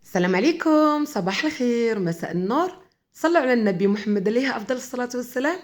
السلام عليكم، صباح الخير، مساء النور. صلوا على النبي محمد عليه أفضل الصلاة والسلام.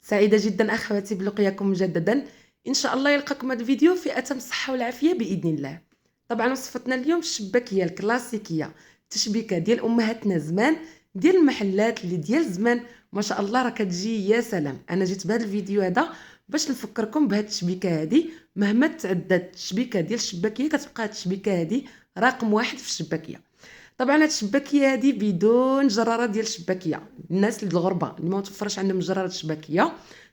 سعيدة جدا أخواتي بلقياكم مجددا. إن شاء الله يلقاكم هذا الفيديو في أتم الصحة والعافية بإذن الله. طبعا وصفتنا اليوم الشباكية الكلاسيكية، تشبيكة ديال أمهاتنا زمان، ديال المحلات اللي ديال زمان. ما شاء الله راه كتجي يا سلام. أنا جيت بهذا الفيديو هذا باش نفكركم بهذه التشبيكة هذه. مهما تعدات التشبيكة ديال الشباكية كتبقى التشبيكة هذه رقم واحد في الشباكية. طبعا هاد الشباكيه هادي بدون جراره ديال الشباكيه. الناس اللي الغربه اللي ما متوفرش عندهم جراره الشباكيه،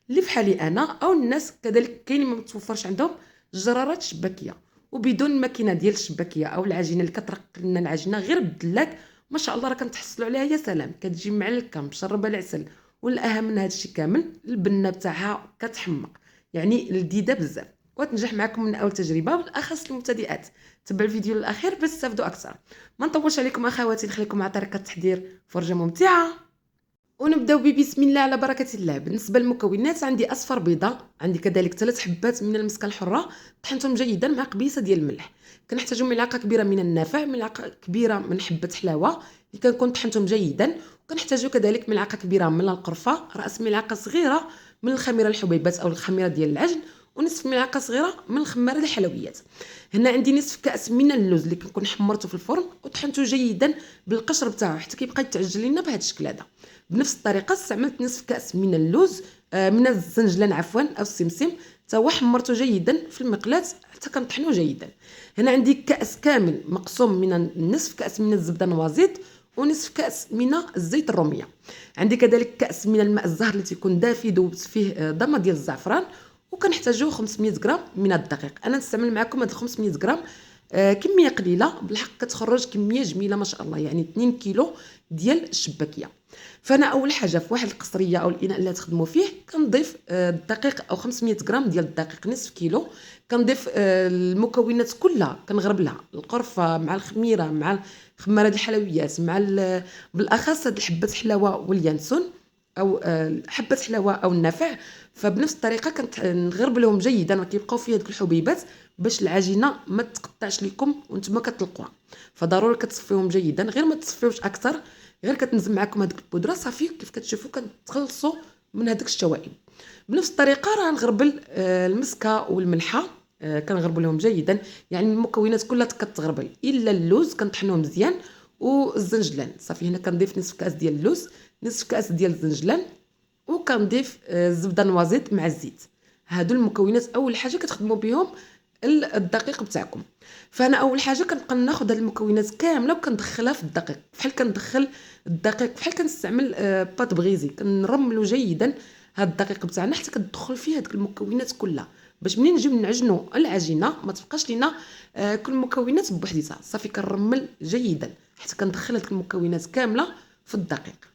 اللي بحالي انا، او الناس كذلك كاين ما متوفرش عندهم جرارات الشباكيه، وبدون الماكينه ديال الشباكيه او العجينه اللي كترق لنا العجينه غير بالدلاك، ما شاء الله راه كنتحصلوا عليها يا سلام. كتجي معلكه مشربه العسل، والاهم من هذا الشيء كامل البنه بتاعها كتحمق، يعني لذيذه بزاف وتنجح معكم من اول تجربه، بالاخص المبتدئات. تبعوا الفيديو للاخير باش تستافدوا اكثر. ما نطولش عليكم اخواتي، نخليكم مع طريقه التحضير فرجه ممتعه. ونبداو بسم الله على بركه الله. بالنسبه للمكونات عندي اصفر بيضه، عندي كذلك 3 حبات من المسكه الحره طحنتهم جيدا مع قبيصه ديال الملح. كنحتاجوا ملعقه كبيره من النافع، ملعقه كبيره من حبه حلاوه اللي كنكون طحنتهم جيدا، وكنحتاجوا كذلك ملعقه كبيره من القرفه، راس ملعقه صغيره من الخميره الحبيبات او الخميره ديال العجن، ونصف ملعقه صغيره من الخماره الحلويات. هنا عندي نصف كاس من اللوز اللي كنكون حمرته في الفرن وطحنته جيدا بالقشر بتاعه حتى كيبقى يتعجن لنا بهذا الشكل هذا. بنفس الطريقه استعملت نصف كاس من اللوز، من الزنجلان عفوا او السمسم، حتى هو حمرته جيدا في المقلاة حتى كنطحنوه جيدا. هنا عندي كاس كامل مقسوم من نصف كاس من الزبده نوازيط، ونصف كاس من الزيت الروميه. عندي كذلك كاس من الماء الزهر اللي تيكون دافي دوبت فيه ضمه ديال الزعفران، وكنحتاجو 500 غرام من الدقيق. انا نستعمل معكم هاد 500 غرام كميه قليله بالحق، كتخرج كميه جميله ما شاء الله، يعني 2 كيلو ديال الشباكيه. فانا اول حاجه في واحد القصريه او الاناء اللي تخدموا فيه كنضيف الدقيق او 500 غرام ديال الدقيق، نصف كيلو. كنضيف المكونات كلها، كنغربلها، القرفه مع الخميره مع خماره الحلويات مع بالاخص هاد الحبه حلاوه واليانسون او حبه حلاوه او النافع. فبنفس الطريقه كنغربلهم جيدا وكيبقاو فيه هذوك الحبيبات باش العجينه ما تقطعش لكم وانتم كتلقوها. فضروري كتصفيهم جيدا، غير ما تصفيوش اكثر، غير كتنزل معكم هذيك البودره صافي. كيف كتشوفوا كتخلصوا من هذيك الشوائب. بنفس الطريقه راه نغربل المسكه والملحه، كنغربلهم جيدا، يعني المكونات كلها كتغربل الا اللوز كنطحنوه مزيان، والزنجلان صافي. هنا كنضيف نصف كاس ديال اللوز، نصف كاس ديال الزنجلان، وكنضيف الزبده نوازيط مع الزيت. هادو المكونات اول حاجه كتخدموا بهم الدقيق بتاعكم. فانا اول حاجه كنبقى ناخذ هاد المكونات كامله وكندخلها في الدقيق، بحال كندخل الدقيق بحال كنستعمل بات بغيزي، كنرملو جيدا هاد الدقيق بتاعنا حتى كتدخل فيه هاد المكونات كلها، باش منين نجيو نعجنوا العجينه ما تبقاش لينا كل المكونات بوحديتها. صافي كنرمل جيدا حتى كندخل هاد المكونات كامله في الدقيق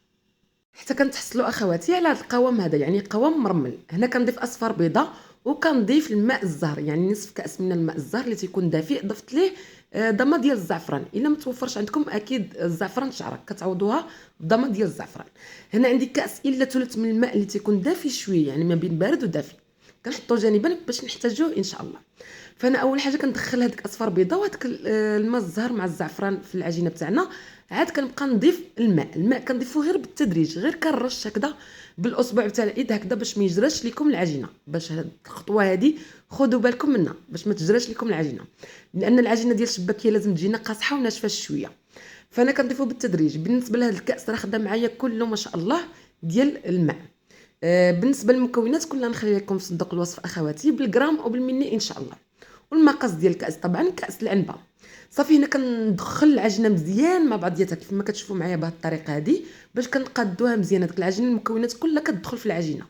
حتى كنتحصلوا اخواتي على هذا القوام هذا، يعني قوام مرمل. هنا كنضيف اصفر بيضه، وكنضيف الماء الزهر، يعني نصف كاس من الماء الزهر اللي تيكون دافئ. ضفت ليه ضمه ديال الزعفران، الا ما توفرش عندكم اكيد الزعفران شعره كتعوضوها بضمه ديال الزعفران. هنا عندي كاس الا ثلث من الماء اللي تيكون دافي شويه، يعني ما بين بارد ودافي، كنحطو جانبا باش نحتاجوه ان شاء الله. فانا اول حاجه كندخل هذيك اصفر بيضه وهذاك الماء الزهر مع الزعفران في العجينه بتاعنا. عاد كنبقى نضيف الماء كنضيفو غير بالتدريج، غير كنرش هكذا بالاصبع تاع الايد هكذا باش ما يجراش لكم العجينه. باش هاد الخطوه هذه خذوا بالكم منها باش ما تجراش لكم العجينه، لان العجينه ديال الشباكيه لازم تجينا قاصحه وناشفه شويه. فانا كنضيفو بالتدريج. بالنسبه لهذا الكاس راه خدا معايا كله ما شاء الله ديال الماء. بالنسبه للمكونات كلها نخلي لكم في صندوق الوصف اخواتي بالغرام وبالملي ان شاء الله. والمقاس ديال الكاس طبعا كاس العنبه. صافي هنا كندخل العجينه مزيان مع بعضياتها كيف ما كتشوفوا معايا بهذه الطريقه هذه، باش كنقادوها مزيان. هذيك العجينه المكونات كلها كتدخل في العجينه،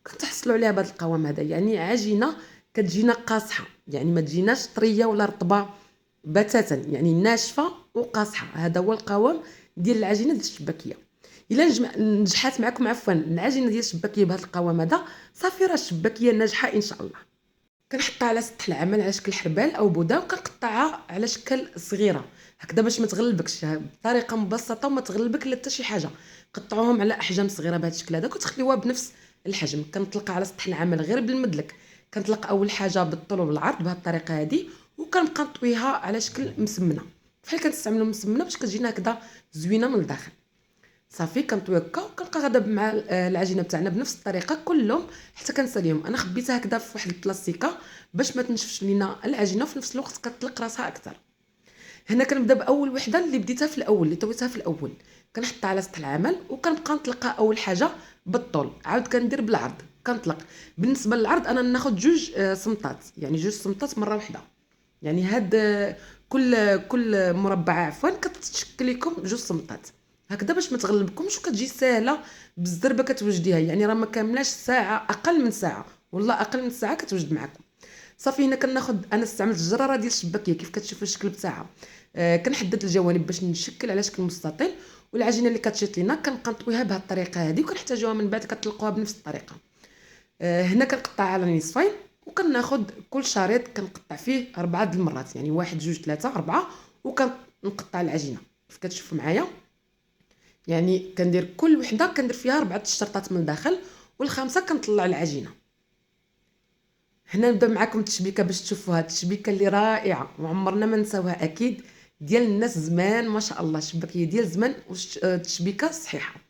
كتحصلوا عليها بهذا القوام هذا، يعني عجينه كتجينا قاصحه، يعني ما تجيناش طريه ولا رطبه بتاتا، يعني ناشفه وقاصحه. هذا هو القوام ديال العجينه ديال الشباكيه. الا نجحات معكم عفوا العجينه ديال الشباكيه بهذا القوام هذا، صافي راه الشباكيه ناجحه ان شاء الله. كنحطها على سطح العمل على شكل حربال او بوده، وكنقطعها على شكل صغيره هكذا باش ما تغلبكش، بطريقه مبسطه وما تغلبك لا حتى شي حاجه. قطعوهم على احجام صغيره بهذا الشكل هذا وتخليوها بنفس الحجم. كنطلقها على سطح العمل غير بالمدلك، كنطلق اول حاجه بالطول وبالعرض بهذه الطريقه هذه، وكنبقى نطويها على شكل مسمنه بحال كنستعملوا مسمنه باش كتجينا هكذا زوينه من الداخل. صافي كنطوي هكا وكنبقى غادا مع العجينه بتاعنا بنفس الطريقه كلهم حتى كنساليهم. انا خبيتها هكذا في واحد البلاستيكه باش ما تنشفش لينا العجينه وفي نفس الوقت كتطلق راسها اكثر. هنا كنبدا باول وحده اللي بديتها في الاول، اللي طويتها في الاول، كنحطها على سطح العمل وكنبقى نطلقها اول حاجه بالطول، عاود كندير بالعرض كنطلق. بالنسبه للعرض انا ناخذ جوج سمطات، يعني جوج سمطات مره واحده، يعني هاد كل مربعه عفوا كتشكل لكم جوج سمطات هكذا باش ما تغلبكمش وكتجي ساهله بالزربه كتوجديها. يعني راه ما كاملاش ساعه، اقل من ساعه والله اقل من ساعه كتوجد معكم. صافي هنا كناخذ، انا استعملت الجراره ديال الشباكيه كيف كتشوفوا الشكل بتاعها. كنحدد الجوانب باش نشكل على شكل مستطيل، والعجينه اللي كتشيط لينا كنبقى نطويها بهذه الطريقه هذه وكنحتاجوها من بعد كتطلقوها بنفس الطريقه. هنا كنقطعها على نصفين وكناخذ كل شريط كنقطع فيه 4 د المرات، يعني 1 2 3 4 وكنقطع العجينه كيف كتشوفوا معايا. يعني كندير كل وحده كندير فيها 4 الشرطات من الداخل والخامسه كنطلع العجينه. هنا نبدا معكم التشبيكه باش تشوفوها، التشبيكه اللي رائعه وعمرنا ما نساوها اكيد، ديال الناس زمان ما شاء الله، الشباكيه ديال زمان والتشبيكه صحيحه.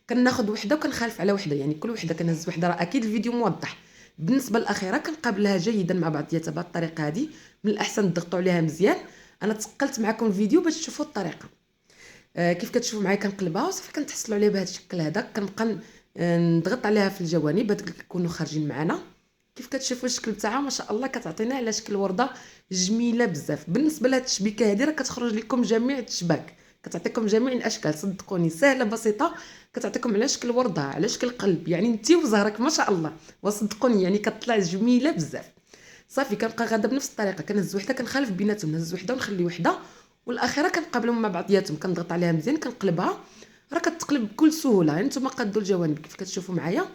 كناخذ وحده وكنخالف على وحده، يعني كل وحده كنهز وحده، راه اكيد الفيديو موضح. بالنسبه للاخيره كنقابلها جيدا مع بعضياتها بهذه الطريقه هذه، من الاحسن تضغطوا عليها مزيان. انا تقلت معكم الفيديو باش تشوفوا الطريقه. كيف كتشوفوا معايا كنقلبها وصافي كنتحصلوا عليها بهذا الشكل هذا. كنبقى نضغط عليها في الجوانب هذوك اللي كيكونوا خارجين معنا. كيف كتشوفوا الشكل بتاعها ما شاء الله كتعطينا على شكل ورده جميله بزاف. بالنسبه لهاد التشبيكه هذه راه كتخرج لكم جميع التشباك، كتعطيكم جميع الاشكال، صدقوني سهله بسيطه، كتعطيكم على شكل ورده على شكل قلب، يعني انت وزهرك ما شاء الله، وصدقوني يعني كتطلع جميله بزاف. صافي كنبقى غاده بنفس الطريقه، كنهز وحده كنخالف بيناتهم، نهز وحده ونخلي وحده، والاخيره كنقابلهم مع بعضياتهم كنضغط عليها مزيان كنقلبها. راه كتقلب بكل سهوله. يعني نتوما قادوا الجوانب كيف كتشوفوا معايا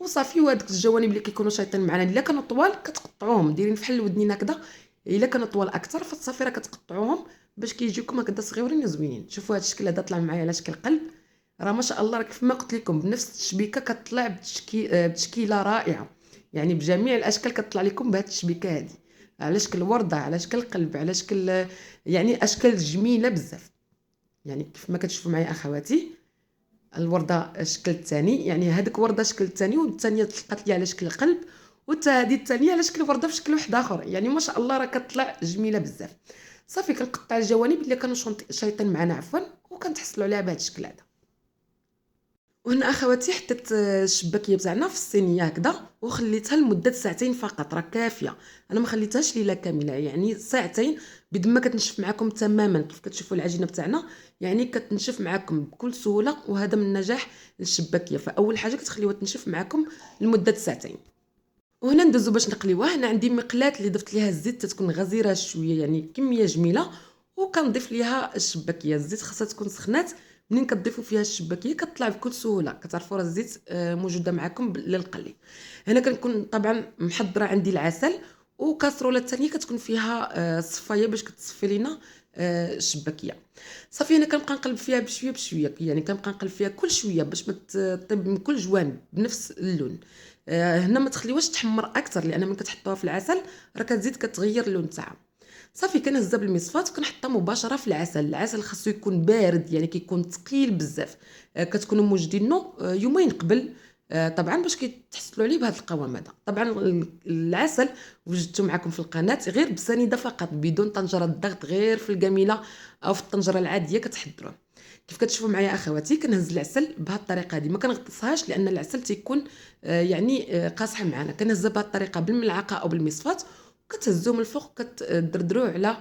وصافي. وهادوك الجوانب اللي كيكونوا شايطين معنا الا كانوا طوال كتقطعوهم دايرين فحال الودنين هكذا، الا كانوا طوال اكثر فصافي راه كتقطعوهم باش كيجيوكم هكذا صغيورين وزوينين. شوفوا هذا الشكل هذا طلع معايا على شكل قلب، راه ما شاء الله. راه كيف ما قلت لكم بنفس التشبيكه كتطلع بتشكيله رائعه، يعني بجميع الاشكال كتطلع لكم بهذه التشبيكه هذه على شكل ورده على شكل قلب على شكل، يعني اشكال جميله بزاف. يعني كيف ما كتشوفوا معايا اخواتي الورده الشكل الثاني، يعني هذيك ورده الشكل الثاني والثانيه طلقت لي على شكل قلب، وحتى هذه الثانيه على شكل ورده في شكل واحد اخر، يعني ما شاء الله راه كتطلع جميله بزاف. صافي كنقطع الجوانب اللي كانوا شايطين معنا عفوا وكنتحصلوا عليها بهذا الشكل هذا. وهنا اخواتي حطيت الشباكيه بتاعنا في الصينيه هكذا وخليتها لمده ساعتين فقط، راه كافيه. انا ما خليتهاش ليله كامله، يعني ساعتين بدما كتنشف معكم تماما. كيف كتشوفوا العجينه بتاعنا يعني كتنشف معكم بكل سهوله، وهذا من نجاح الشباكيه. فاول حاجه كتخليوها تنشف معكم لمده ساعتين. وهنا ندوزو باش نقليوها. هنا عندي مقلاة اللي ضفت ليها الزيت تتكون غزيره شويه، يعني كميه جميله، وكنضيف ليها الشباكيه. الزيت خاصها تكون سخنات، منين كتضيفوا فيها الشباكيه كتطلع بكل سهوله. كتعرفوا راه الزيت موجوده معكم للقلي. هنا كنكون طبعا محضره عندي العسل، وكاسروله الثانيه كتكون فيها صفايه باش كتصفي لينا الشباكيه. صافي هنا كنبقى نقلب فيها بشويه بشويه، يعني كنبقى نقلب فيها كل شويه باش ما تطيب من كل جوانب بنفس اللون. هنا ما تخليوهاش تحمر اكثر، لان ملي كتحطوها في العسل راه كتزيد كتغير اللون تاعها. صافي كنهزها بالمصفات وكنحطها مباشره في العسل. العسل خاصو يكون بارد، يعني كيكون ثقيل بزاف. كتكونوا موجدينه يومين قبل طبعا باش كيتحصلوا عليه بهذا القوام هذا. طبعا العسل وجدته معكم في القناه غير بسنيده فقط بدون طنجره الضغط، غير في الجميله او في الطنجره العاديه كتحضروه. كيف كتشوفوا معايا اخواتي كنهز العسل بهذه الطريقه هذه، ما كنغطسهاش لان العسل تيكون يعني قاصح معنا. كنهزها بهذه الطريقه بالملعقه او بالمصفات وكتهزوه من الفوق كتدردروه على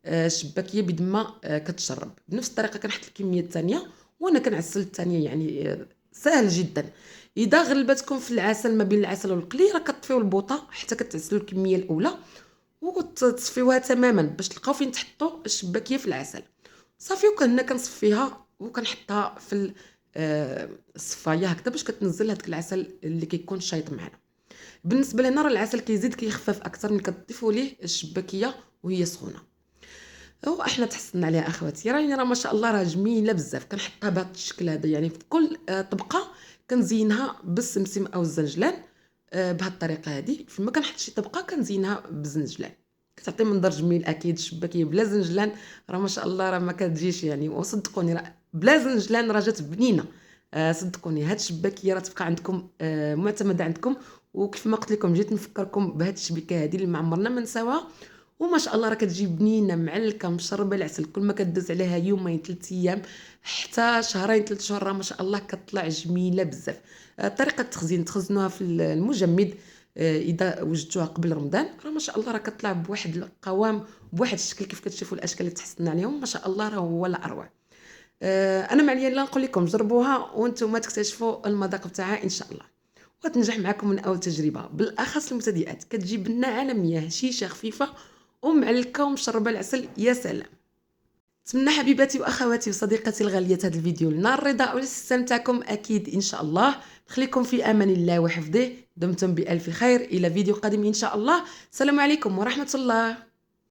الشباكيه بدما كتشرب. بنفس الطريقه كنحط الكميه الثانيه وانا كنعسل الثانيه، يعني سهل جدا. اذا غلبتكم في العسل ما بين العسل والقلي راه كطفيو البوطه حتى كتعسلوا الكميه الاولى وتصفيوها تماما باش تلقاو فين تحطوا الشباكيه في العسل. صافي وكنا كنصفيها وكنحطها في الصفايه هكذا باش كتنزل هذاك العسل اللي كيكون شايط معنا. بالنسبه لنا راه العسل كيزيد كيخفف اكثر ملي كتضيفوا ليه الشباكيه وهي سخونه. احنا تحسنا عليها اخواتي، راه ما شاء الله راه جميله بزاف. كنحطها بهذا الشكل هذا، يعني في كل طبقه كنزينها بالسمسم او الزنجلان بهذه الطريقه هذه. فما كنحط شي طبقه كنزينها بالزنجلان. كتعطي منظر جميل اكيد. الشباكيه بلا زنجلان راه ما شاء الله راه ما كتجيش يعني، وصدقوني راه بلا زنجلان راه جات بنينه. صدقوني هاد الشباكيه راه تبقى عندكم معتمده عندكم. وكيف ما قلت لكم جيت نفكركم بهاد الشبكه هذه اللي ما عمرنا ما نساوها. وما شاء الله راه كتجي بنينه معلكه مشربه العسل، كل ما كدوز عليها يومين 3 ايام حتى شهرين 3 شهور راه ما شاء الله كتطلع جميله بزاف. طريقه التخزين تخزنوها في المجمد. اذا وجدتوها قبل رمضان راه ما شاء الله راه كطلع بواحد القوام، بواحد الشكل كيف كتشوفوا الاشكال اللي تحسنا عليهم ما شاء الله راه هو لا اروع. انا ما عليا لا نقول لكم جربوها وانتم تكتشفوا المذاق تاعها ان شاء الله وتنجح معكم من اول تجربه، بالاخص المبتدئات. كتجي بنه عالميه هشيشه خفيفه ومعلكه ومشربه العسل، يا سلام. نتمنى حبيباتي واخواتي وصديقاتي الغاليات هذا الفيديو لنا الرضا والاستمتاعكم اكيد ان شاء الله. نخليكم في امان الله وحفظه. دمتم بالف خير، الى فيديو قادم ان شاء الله. السلام عليكم ورحمه الله.